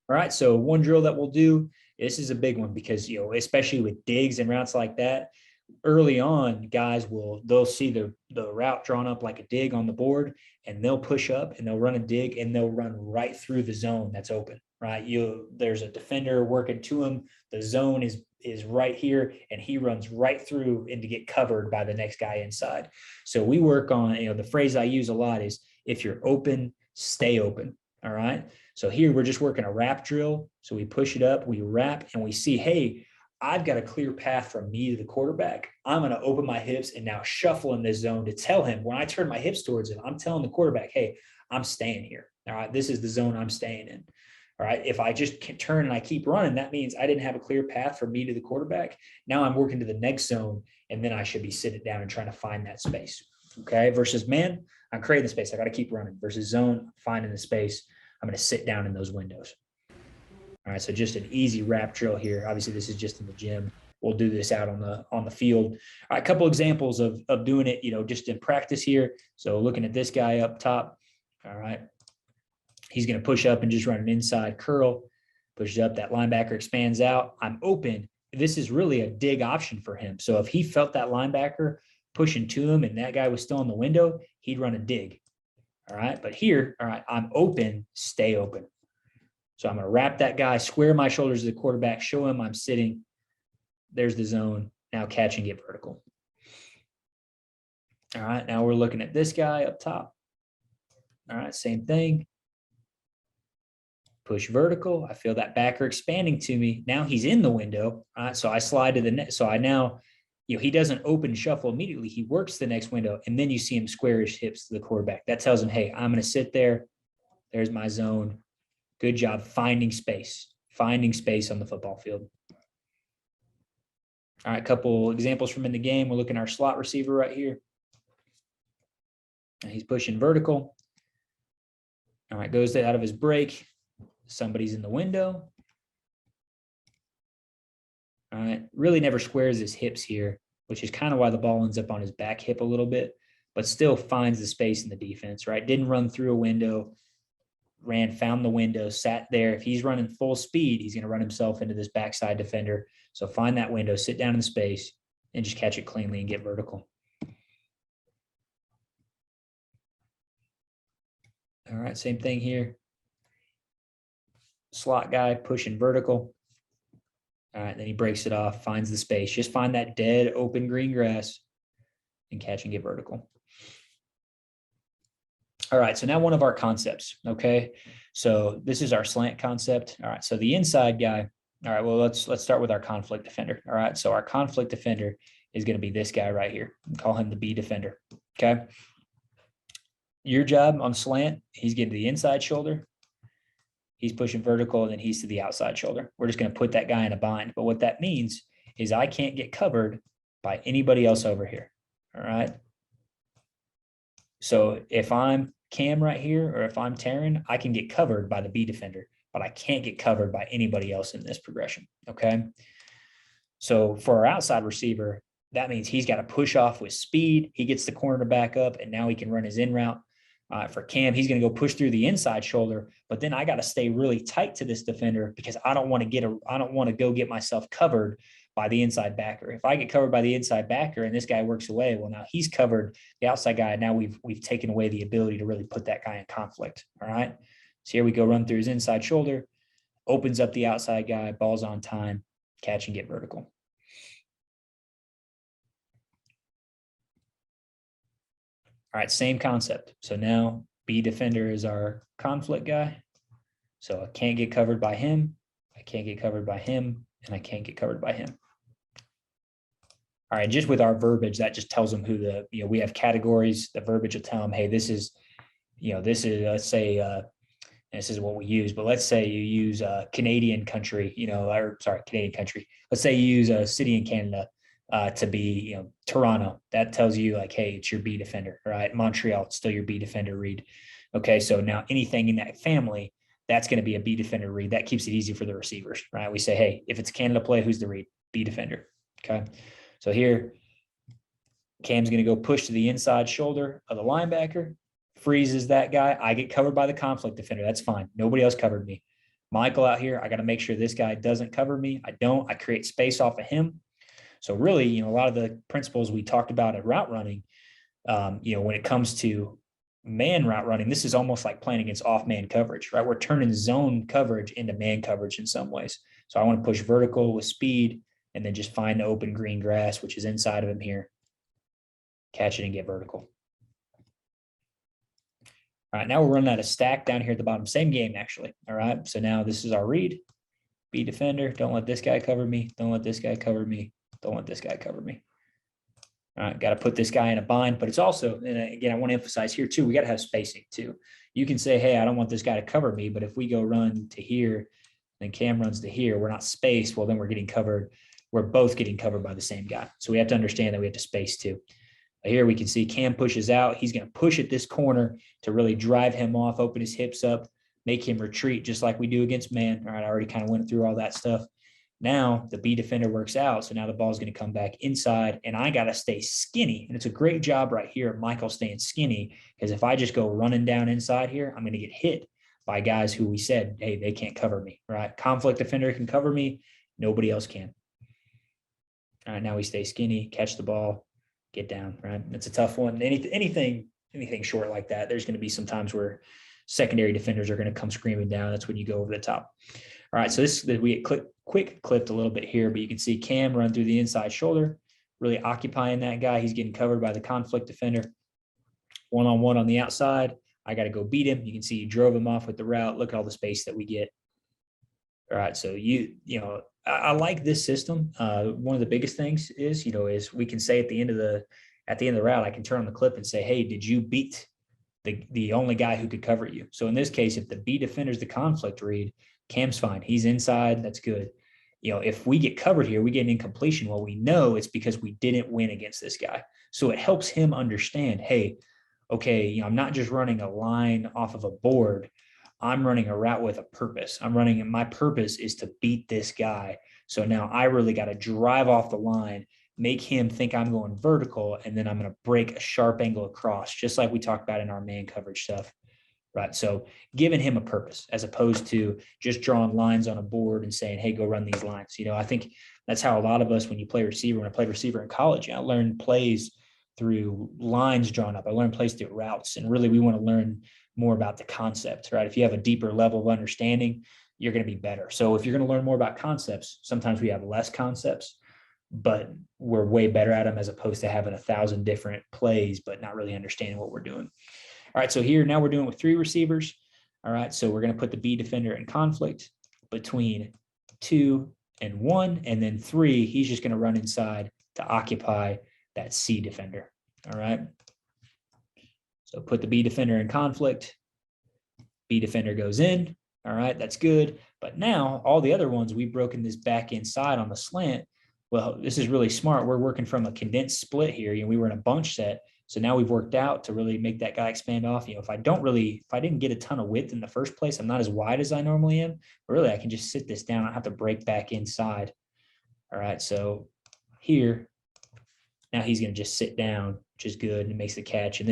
All right. So one drill that we'll do, this is a big one because, especially with digs and routes like that, early on, guys they'll see the route drawn up like a dig on the board, and they'll push up and they'll run a dig and they'll run right through the zone that's open, right? There's a defender working to him. The zone is right here, and he runs right through and to get covered by the next guy inside. So we work on, the phrase I use a lot is, if you're open, stay open. All right. So here we're just working a wrap drill. So we push it up, we wrap, and we see, hey, I've got a clear path from me to the quarterback. I'm going to open my hips and now shuffle in this zone to tell him, when I turn my hips towards him, I'm telling the quarterback, hey, I'm staying here. All right. This is the zone I'm staying in. All right. If I just turn and I keep running, that means I didn't have a clear path from me to the quarterback. Now I'm working to the next zone, and then I should be sitting down and trying to find that space. Okay. Versus, man, I'm creating the space. I got to keep running. Versus zone, finding the space. I'm going to sit down in those windows. All right, so just an easy wrap drill here. Obviously, this is just in the gym. We'll do this out on the field. All right, a couple examples of doing it, just in practice here. So looking at this guy up top, all right, he's going to push up and just run an inside curl, pushes up, that linebacker expands out. I'm open. This is really a dig option for him. So if he felt that linebacker pushing to him and that guy was still in the window, he'd run a dig. All right, but here, all right, I'm open, stay open. So I'm going to wrap that guy, square my shoulders to the quarterback, show him I'm sitting. There's the zone. Now catch and get vertical. All right, now we're looking at this guy up top. All right, same thing. Push vertical. I feel that backer expanding to me. Now he's in the window. All right, so I slide to the net. So I now, he doesn't open shuffle immediately. He works the next window, and then you see him square his hips to the quarterback. That tells him, hey, I'm going to sit there. There's my zone. Good job finding space on the football field. All right, a couple examples from in the game. We're looking at our slot receiver right here. And he's pushing vertical. All right, goes out of his break. Somebody's in the window. All right, really never squares his hips here, which is kind of why the ball ends up on his back hip a little bit, but still finds the space in the defense, right? Didn't run through a window, found the window, sat there. If he's running full speed, he's going to run himself into this backside defender. So find that window, sit down in the space, and just catch it cleanly and get vertical. All right, same thing here. Slot guy pushing vertical. All right, then he breaks it off, finds the space. Just find that dead open green grass and catch and get vertical. All right, so now one of our concepts, okay? So this is our slant concept. All right, so the inside guy. All right, well, let's start with our conflict defender. All right, so our conflict defender is going to be this guy right here. We call him the B defender, okay? Your job on slant, he's getting to the inside shoulder. He's pushing vertical, and then he's to the outside shoulder. We're just going to put that guy in a bind. But what that means is I can't get covered by anybody else over here. All right. So if I'm Cam right here, or if I'm Taryn, I can get covered by the B defender, but I can't get covered by anybody else in this progression. Okay. So for our outside receiver, that means he's got to push off with speed. He gets the corner back up, and now he can run his in route. For Cam, he's going to go push through the inside shoulder, but then I got to stay really tight to this defender because I don't want to go get myself covered by the inside backer. If I get covered by the inside backer and this guy works away, well, now he's covered the outside guy. Now we've taken away the ability to really put that guy in conflict. All right. So here we go, run through his inside shoulder, opens up the outside guy, ball's on time, catch and get vertical. All right, same concept. So now B defender is our conflict guy. So I can't get covered by him. I can't get covered by him, and I can't get covered by him. All right, just with our verbiage, that just tells them who we have categories. The verbiage will tell them, hey, this is, let's say, this is what we use, but let's say you use a Canadian country, Canadian country. Let's say you use a city in Canada. To be, Toronto, that tells you like, hey, it's your B defender, right? Montreal, it's still your B defender read. Okay, so now anything in that family, that's going to be a B defender read. That keeps it easy for the receivers, right? We say, hey, if it's Canada play, who's the read? B defender. Okay, so here, Cam's going to go push to the inside shoulder of the linebacker, freezes that guy. I get covered by the conflict defender. That's fine. Nobody else covered me. Michael out here, I got to make sure this guy doesn't cover me. I don't. I create space off of him. So really, a lot of the principles we talked about at route running, when it comes to man route running, this is almost like playing against off man coverage, right? We're turning zone coverage into man coverage in some ways. So I want to push vertical with speed and then just find the open green grass, which is inside of him here. Catch it and get vertical. All right, now we're running out of stack down here at the bottom. Same game, actually. All right, so now this is our read. Be defender. Don't let this guy cover me. Don't let this guy cover me. Don't let this guy cover me. All right, got to put this guy in a bind, but it's also, and again, I want to emphasize here too, we got to have spacing too. You can say, hey, I don't want this guy to cover me, but if we go run to here, then Cam runs to here, we're not spaced, well, then we're getting covered. We're both getting covered by the same guy. So we have to understand that we have to space too. Here we can see Cam pushes out. He's going to push at this corner to really drive him off, open his hips up, make him retreat just like we do against man. All right, I already kind of went through all that stuff. Now the B defender works out. So now the ball is going to come back inside and I got to stay skinny. And it's a great job right here of Michael staying skinny, because if I just go running down inside here, I'm going to get hit by guys who we said, hey, they can't cover me, right? Conflict defender can cover me. Nobody else can. All right, now we stay skinny, catch the ball, get down, right? It's a tough one. Anything short like that, there's going to be some times where secondary defenders are going to come screaming down. That's when you go over the top. All right, so we get quick clipped a little bit here, but you can see Cam run through the inside shoulder, really occupying that guy. He's getting covered by the conflict defender. One-on-one on the outside. I got to go beat him. You can see he drove him off with the route. Look at all the space that we get. All right, so I like this system. One of the biggest things is we can say at the end of the route, I can turn on the clip and say, hey, did you beat the only guy who could cover you? So in this case, if the B defender is the conflict read, Cam's fine. He's inside. That's good. If we get covered here, we get an incompletion. Well, we know it's because we didn't win against this guy. So it helps him understand, hey, okay, I'm not just running a line off of a board. I'm running a route with a purpose. My purpose is to beat this guy. So now I really got to drive off the line, make him think I'm going vertical, and then I'm going to break a sharp angle across, just like we talked about in our man coverage stuff. Right. So giving him a purpose as opposed to just drawing lines on a board and saying, hey, go run these lines. I think that's how a lot of us, when you play receiver, when I played receiver in college, I learned plays through lines drawn up. I learned plays through routes. And really, we want to learn more about the concept, right? If you have a deeper level of understanding, you're going to be better. So if you're going to learn more about concepts, sometimes we have less concepts, but we're way better at them as opposed to having 1,000 different plays, but not really understanding what we're doing. All right, so here now we're doing with 3 receivers. All right, so we're going to put the B defender in conflict between 2 and 1, and then 3, he's just going to run inside to occupy that C defender. All right, so put the B defender in conflict. B defender goes in. All right, that's good. But now all the other ones, we've broken this back inside on the slant. Well, this is really smart. We're working from a condensed split here. We were in a bunch set. So now we've worked out to really make that guy expand off. If I didn't get a ton of width in the first place, I'm not as wide as I normally am. But really, I can just sit this down. I don't have to break back inside. All right, so here, now he's going to just sit down, which is good, and makes the catch. And then